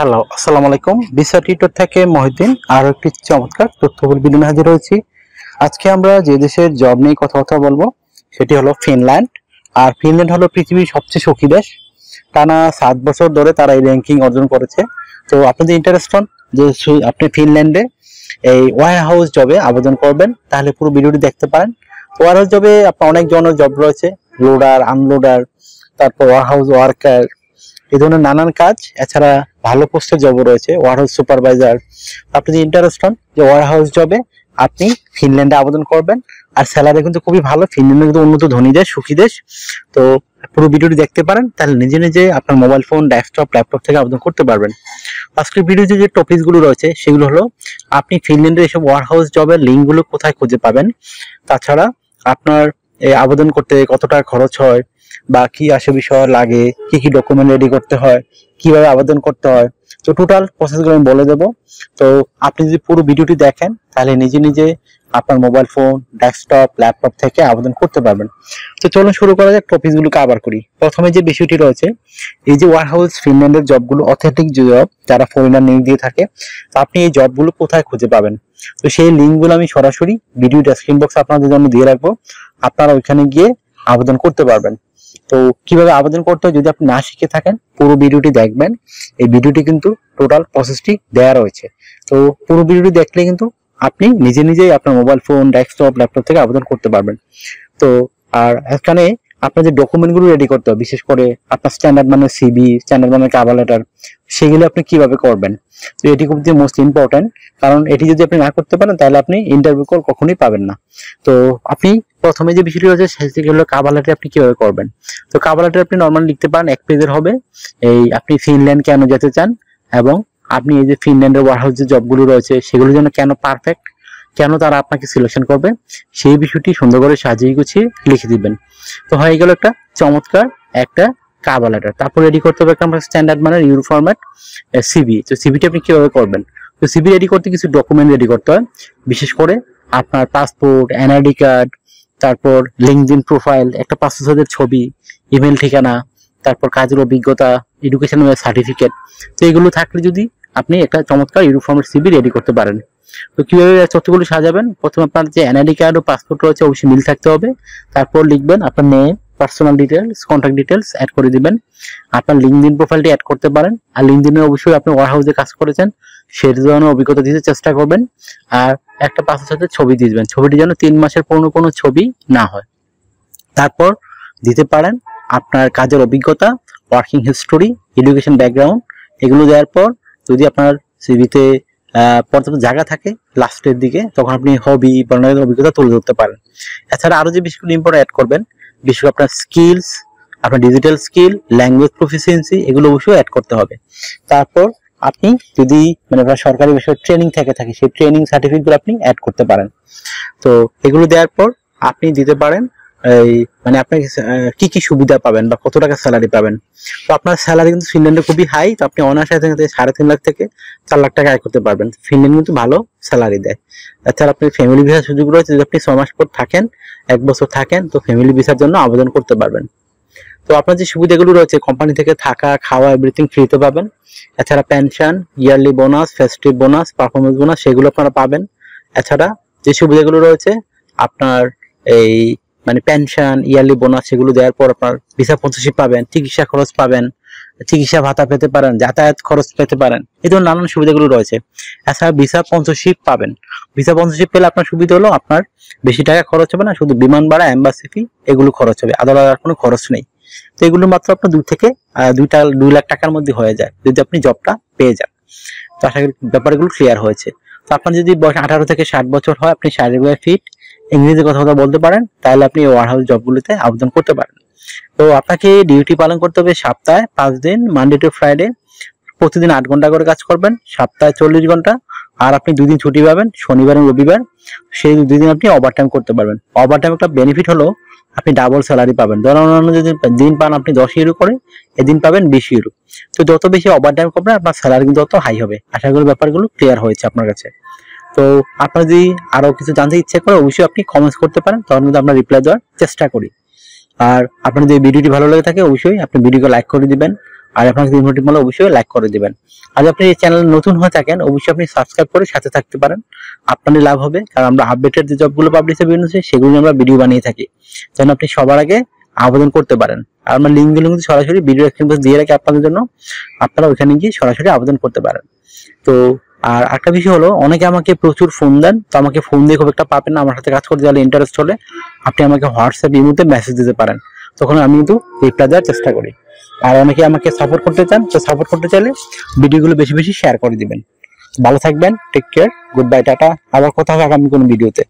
Hello, আসসালামু আলাইকুম। Visa tutor থেকে মহিউদ্দিন আরো একটি চমৎকার তথ্যবহুল ভিডিও নিয়ে হাজির হয়েছি। আজকে আমরা যে দেশের জব নিয়ে কথা বলবো সেটি হলো ফিনল্যান্ড। আর ফিনল্যান্ড হলো পৃথিবীর সবচেয়ে সুখী দেশ। টানা 7 বছর ধরে তারা এই র্যাঙ্কিং অর্জন করেছে। তো আপনি যদি ইন্টারেস্ট হন যে আপনি ফিনল্যান্ডে এই ওয়্যার হাউস জবে আবেদন করবেন, তাহলে পুরো ভিডিওটি দেখতে পারেন। ওয়্যার হাউস জবে আপনার অনেক ধরনের জব রয়েছে, লোডার, আনলোডার, তারপর ওয়্যার হাউস ওয়ার্কার, এই ধরনের নানান কাজ। এছাড়া ভালো পোস্টের জব রয়েছে, ওয়ারহাউস সুপারভাইজার। আপনি যদি ইন্টারেস্ট হন যে ওয়ারহাউস জবে আপনি ফিনল্যান্ডে আবেদন করবেন, আর স্যালারি কিন্তু খুবই ভালো। ফিনল্যান্ড কিন্তু উন্নত ধনী দেশ, সুখী দেশ। তো পুরো ভিডিওটি দেখতে পারেন, তাহলে নিজে নিজে আপনার মোবাইল ফোন, ডেস্কটপ, ল্যাপটপ থেকে আবেদন করতে পারবেন। আজকের ভিডিওতে যে টপিকগুলো রয়েছে সেগুলো হলো আপনি ফিনল্যান্ডের এসব ওয়ারহাউস জবের লিঙ্কগুলো কোথায় খুঁজে পাবেন, তাছাড়া আপনার আবেদন করতে কত টাকা খরচ হয়, বা কি আসে বিষয় লাগে, কি কি ডকুমেন্ট রেডি করতে হয়, কিভাবে আবেদন করতে হয়। তো টোটাল প্রসেসগুলো আমি বলে দেবো। তো আপনি যদি পুরো ভিডিওটি দেখেন তাহলে নিজে নিজে আপনার মোবাইল ফোন, ডেস্কটপ, ল্যাপটপ থেকে আবেদন করতে পারবেন। তো চলুন শুরু করা যাক, টপিকগুলো কভার করি। প্রথমে যে বিষয়টি রয়েছে, এই যে ওয়ারহাউস ফিনল্যান্ডের জবগুলো অথেন্টিক জব, যারা ফরেনার নিয়োগ দিয়ে থাকে, তো আপনি এই জবগুলো কোথায় খুঁজে পাবেন। তো সেই লিঙ্কগুলো আমি সরাসরি ভিডিও ডেসক্রিপশন বক্সে আপনাদের জন্য দিয়ে রাখবো, আপনারা ওইখানে গিয়ে আবেদন করতে পারবেন। তো কিভাবে আবেদন করতে হয় যদি আপনি না শিখে থাকেন, পুরো ভিডিওটি দেখবেন। এই ভিডিওটি কিন্তু টোটাল প্রসেসটি দেওয়া রয়েছে। তো পুরো ভিডিওটি দেখলে কিন্তু আপনি নিজে নিজেই আপনার মোবাইল ফোন, ডেস্কটপ, ল্যাপটপ থেকে আবেদন করতে পারবেন। তো আর এখানে আপনার যে ডকুমেন্টগুলো রেডি করতে হবে, বিশেষ করে আপনার স্ট্যান্ডার্ড মানের সিভি, স্ট্যান্ডার্ড মানের কভার লেটার, সেগুলো আপনি কিভাবে করবেন। তো এটি খুব মোস্ট ইম্পর্টেন্ট, কারণ এটি যদি আপনি না করতে পারেন তাহলে আপনি ইন্টারভিউ কল কখনোই পাবেন না। তো আপনি প্রথমে যে বিষয়টি রয়েছে সেটি হলো কভার লেটার আপনি কিভাবে করবেন। তো কভার লেটার আপনি নর্মালি লিখতে পারেন, 1 পেজের হবে। এই আপনি ফিনল্যান্ড কেন যেতে চান, এবং আপনি এই যে ফিনল্যান্ডের ওয়ারহাউস যে জবগুলো রয়েছে সেগুলোর জন্য কেন পারফেক্ট, কেন তারা আপনাকে সিলেকশন করবে, সেই বিষয়টি সুন্দর করে সাজিয়ে গুছিয়ে লিখে দিবেন। তো হয়ে গেল একটা চমৎকার একটা কভার লেটার। তারপর রেডি করতে হবে আপনার স্ট্যান্ডার্ড মানের ইউরো ফরম্যাট সিভি। তো সিভিটি আপনি কিভাবে করবেন। তো সিভি রেডি করতে কিছু ডকুমেন্ট রেডি করতে হয়, বিশেষ করে আপনার পাসপোর্ট, এনআইডি কার্ড, তারপর লিঙ্কডইন প্রোফাইল, একটা পাসপোর্টের ছবি, ইমেল ঠিকানা, তারপর কাজের অভিজ্ঞতা, এডুকেশন সার্টিফিকেট। তো এগুলো থাকলে যদি আপনি একটা চমৎকার ইউরো ফরম্যাট সিভি রেডি করতে পারেন। তো কিভাবে তথ্যগুলো সাজাবেন, প্রথমে আপনার যে এনআইডি কার্ড ও পাসপোর্ট রয়েছে অবশ্যই মিল থাকতে হবে। তারপর লিখবেন আপনার name, personal details, contact details add করে দিবেন। আপনার লিঙ্কডইন প্রোফাইলটি অ্যাড করতে পারেন, আর লিঙ্কডইনে অবশ্যই আপনি ওয়ারহাউসে কাজ করেছেন সেই ধরনের অভিজ্ঞতা দিতে চেষ্টা করবেন। আর একটা পাসপোর্টের সাথে ছবি দিয়ে দিবেন, ছবিটি যেন 3 মাসের পুরনো কোনো ছবি না হয়। তারপর দিতে পারেন আপনার কাজের অভিজ্ঞতা, ওয়ার্কিং হিস্টোরি, এডুকেশন ব্যাকগ্রাউন্ড। এগুলো দেওয়ার পর যদি আপনার সিভিতে পর্যাপ্ত জায়গা থাকে লাস্টের দিকে, তখন আপনি হবি বা অভিজ্ঞতা তুলে ধরতে পারেন। এছাড়া আরো যে বিষয়গুলো ইম্পর্টেন্ট অ্যাড করবেন, বিশেষ করে আপনার স্কিলস, আপনার ডিজিটাল স্কিল, ল্যাঙ্গুয়েজ প্রফিসিয়েন্সি, এগুলো অবশ্যই অ্যাড করতে হবে। তারপর আপনি যদি আপনার সরকারি বিষয়ে ট্রেনিং থেকে থাকে, সেই ট্রেনিং সার্টিফিকেটগুলো আপনি অ্যাড করতে পারেন। তো এগুলো দেওয়ার পর আপনি দিতে পারেন এই আপনি কি কি সুবিধা পাবেন বা কত টাকা স্যালারি পাবেন। তো আপনার স্যালারি কিন্তু ফিনল্যান্ডে খুবই হাই। তো আপনি অনায়াসে 3.5 লাখ থেকে 4 লাখ টাকা আয় করতে পারবেন। ফিনল্যান্ড কিন্তু ভালো স্যালারি দেয়। তাছাড়া আপনি ফ্যামিলি ভিসার সুযোগ রয়েছে, যদি আপনি 6 মাস পর থাকেন, 1 বছর থাকেন, তো ফ্যামিলি ভিসার জন্য আবেদন করতে পারবেন। তো আপনার যে সুবিধাগুলো রয়েছে, কোম্পানি থেকে থাকা, খাওয়া, এভরিথিং ফ্রিতে পাবেন। এছাড়া pension, yearly bonus, festive bonus, performance bonus, সেগুলো আপনারা পাবেন। এছাড়া যে সুবিধাগুলো রয়েছে আপনার এই পেনশন, ইয়ারলি বোনাস, সেগুলো দেওয়ার পর আপনার ভিসা স্পন্সরশিপ পাবেন, চিকিৎসা খরচ পাবেন, চিকিৎসা ভাতা পেতে পারেন, যাতায়াত খরচ পেতে পারেন, এই ধরনের নানান সুবিধাগুলো রয়েছে। এছাড়া ভিসা স্পন্সরশিপ পাবেন। ভিসা স্পন্সরশিপ পেলে আপনার সুবিধা হলো আপনার বেশি টাকা খরচ হবে না, শুধু বিমান ভাড়া, এম্বাসি ফি, এগুলো খরচ হবে, আদালত কোনো খরচ নেই। তো এগুলো মাত্র আপনার 2 থেকে 2 লাখ টাকার মধ্যে হয়ে যায় যদি আপনি জবটা পেয়ে যান। তো আশা করি ব্যাপারগুলো ক্লিয়ার হয়েছে। তো আপনার যদি বয়স 18 থেকে 60 বছর হয়, আপনি শারীরিকভাবে ফিট, ইংরেজি কথা বলতে পারেন, তাহলে আপনি ওয়ারহাউস জবগুলোতে আবেদন করতে পারেন। তো আপনাকে ডিউটি পালন করতে হবে সপ্তাহে 5 দিন, মানডে টু ফ্রাইডে। প্রতিদিন 8 ঘন্টা করে কাজ করবেন, সপ্তাহে 40 ঘন্টা। আর আপনি 2 দিন ছুটি পাবেন, শনিবার এবং রবিবার। সেই 2 দিন আপনি ওভারটাইম করতে পারবেন। ওভারটাইম একটা বেনিফিট হলো আপনি ডাবল স্যালারি পাবেন। ধরুন অন্যান্য যদি দিন পান আপনি 10 ইউরো করে, এদিন পাবেন 20 ইউরো। তো যত বেশি ওভারটাইম করবেন আপনার স্যালারি কিন্তু তত হাই হবে। আশা করি ব্যাপারগুলো ক্লিয়ার হয়েছে আপনার কাছে। তো আপনার যদি আরো কিছু জানতে ইচ্ছে করে অবশ্যই আপনি কমেন্টস করতে পারেন, তখন কিন্তু আমরা রিপ্লাই দেওয়ার চেষ্টা করি। আর আপনার যদি ভিডিওটি ভালো লেগে থাকে অবশ্যই আপনি ভিডিওকে লাইক করে দিবেন, আর আপনার যদি ইনফরমেটিভ মনে হয় অবশ্যই লাইক করে দিবেন। আর আপনি এই চ্যানেল নতুন হয়ে থাকেন অবশ্যই আপনি সাবস্ক্রাইব করে সাথে থাকতে পারেন, আপনারই লাভ হবে। কারণ আমরা আপডেটেড যে জবগুলো পাবলিশ হবে সেগুলো আমরা ভিডিও বানিয়ে থাকি, যেন আপনি সবার আগে আবেদন করতে পারেন। আর আমরা লিঙ্কগুলো কিন্তু সরাসরি ভিডিও ডেসক্রিপশনে দিয়ে রাখি আপনাদের জন্য, আপনারা ওইখানে গিয়ে সরাসরি আবেদন করতে পারেন। তো আর একটা বিষয় হলো, অনেকে আমাকে প্রচুর ফোন দেন, তো আমাকে ফোন দিয়ে খুব একটা পাবেন না। আমার সাথে কাজ করতে গেলে ইন্টারেস্ট হলে আপনি আমাকে হোয়াটসঅ্যাপ ইমোতে মেসেজ দিতে পারেন, তখন আমি কিন্তু রিপ্লাই দেওয়ার চেষ্টা করি। আর অনেকে আমাকে সাপোর্ট করতে চান, তো সাপোর্ট করতে চাইলে ভিডিওগুলো বেশি বেশি শেয়ার করে দিবেন। ভালো থাকবেন, take care, good bye, tata. আবার কথা হবে আগামী কোনো ভিডিওতে।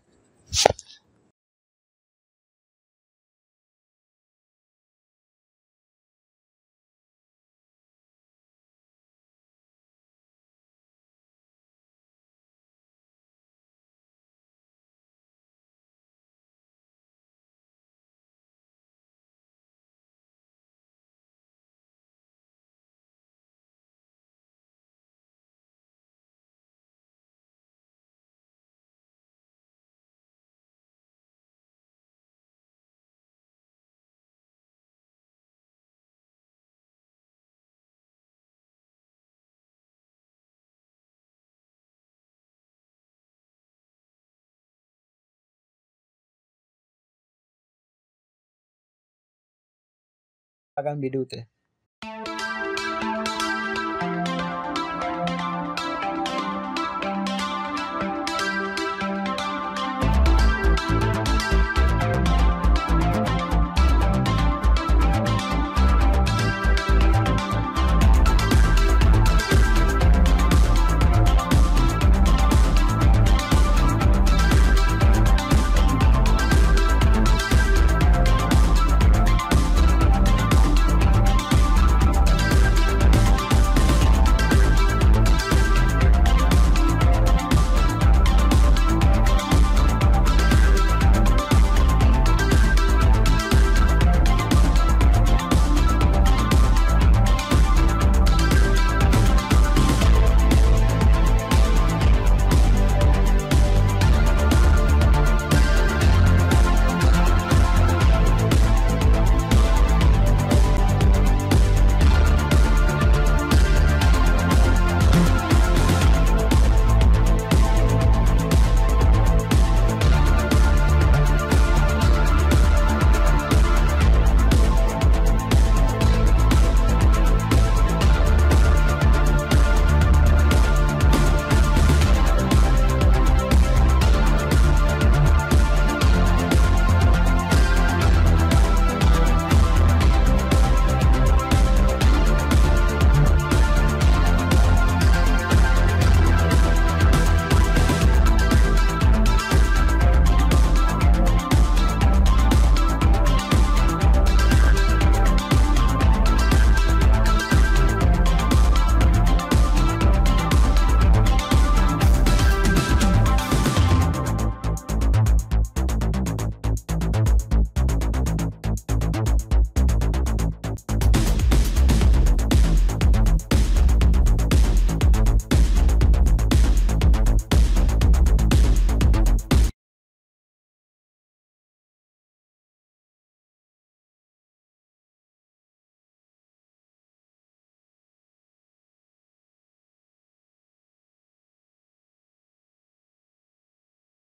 আগামী ভিডিওতে।